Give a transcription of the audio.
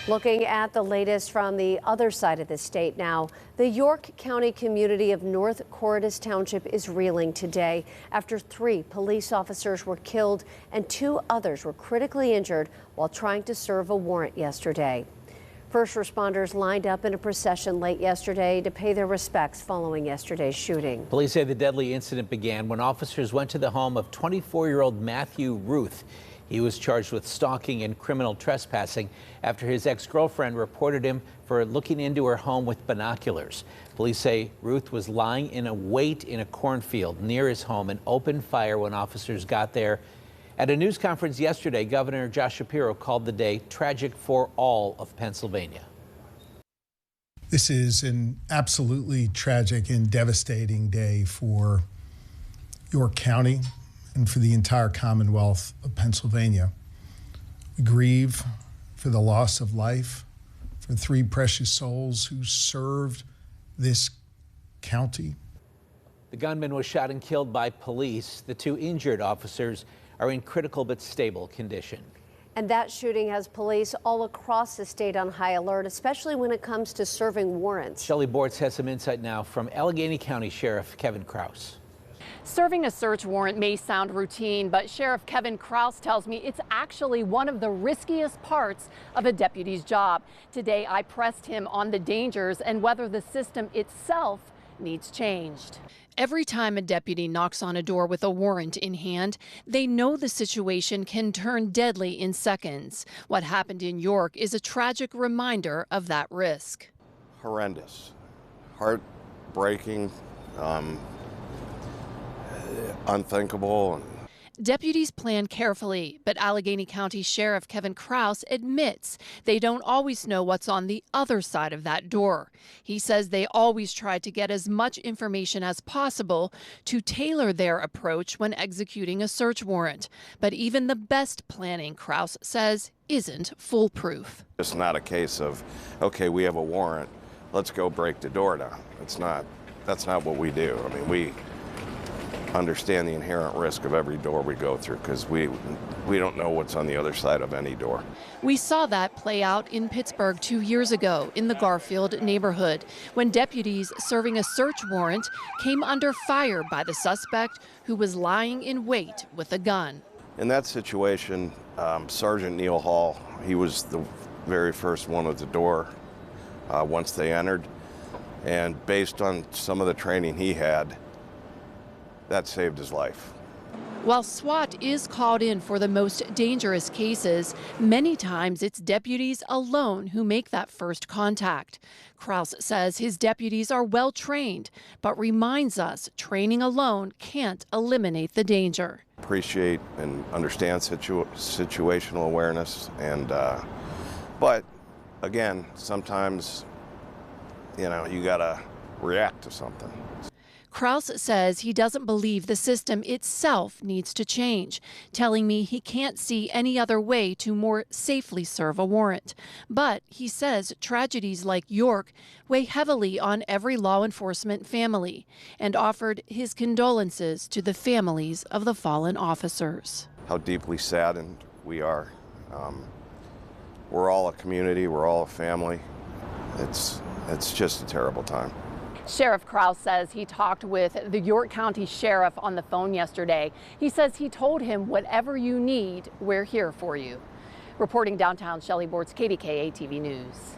Looking at the latest from the other side of the state now, the York County community of North Corydus Township is reeling today after 3 police officers were killed and 2 others were critically injured while trying to serve a warrant yesterday. First responders lined up in a procession late yesterday to pay their respects following yesterday's shooting. Police say the deadly incident began when officers went to the home of 24-year-old Matthew Ruth. He was charged with stalking and criminal trespassing after his ex-girlfriend reported him for looking into her home with binoculars. Police say Ruth was lying in a wait in a cornfield near his home and opened fire when officers got there. At a news conference yesterday, Governor Josh Shapiro called the day tragic for all of Pennsylvania. This is an absolutely tragic and devastating day for York County and for the entire Commonwealth of Pennsylvania. We grieve for the loss of life for 3 precious souls who served this county. The gunman was shot and killed by police. The 2 injured officers are in critical but stable condition. And that shooting has police all across the state on high alert, especially when it comes to serving warrants. Shelley Bortz has some insight now from Allegheny County Sheriff Kevin Kraus. Serving a search warrant may sound routine, but Sheriff Kevin Kraus tells me it's actually one of the riskiest parts of a deputy's job. Today, I pressed him on the dangers and whether the system itself needs changed. Every time a deputy knocks on a door with a warrant in hand, they know the situation can turn deadly in seconds. What happened in York is a tragic reminder of that risk. Horrendous, heartbreaking, unthinkable. Deputies plan carefully, but Allegheny County Sheriff Kevin Kraus admits they don't always know what's on the other side of that door. He says they always try to get as much information as possible to tailor their approach when executing a search warrant. But even the best planning, Kraus says, isn't foolproof. It's not a case of, okay, we have a warrant, let's go break the door down. That's not what we do. I mean, we understand the inherent risk of every door we go through because we don't know what's on the other side of any door. We saw that play out in Pittsburgh 2 years ago in the Garfield neighborhood when deputies serving a search warrant came under fire by the suspect who was lying in wait with a gun. In that situation, Sergeant Neil Hall, he was the very first one at the door once they entered, and based on some of the training he had, that saved his life. While SWAT is called in for the most dangerous cases, many times it's deputies alone who make that first contact. Kraus says his deputies are well trained, but reminds us training alone can't eliminate the danger. Appreciate and understand situational awareness, and but again, sometimes you gotta react to something. Kraus says he doesn't believe the system itself needs to change, telling me he can't see any other way to more safely serve a warrant. But he says tragedies like York weigh heavily on every law enforcement family and offered his condolences to the families of the fallen officers. How deeply saddened we are. We're all a community, we're all a family. It's just a terrible time. Sheriff Kraus says he talked with the York County Sheriff on the phone yesterday. He says he told him, whatever you need, we're here for you. Reporting downtown, Shelley Bortz, KDKA-TV News.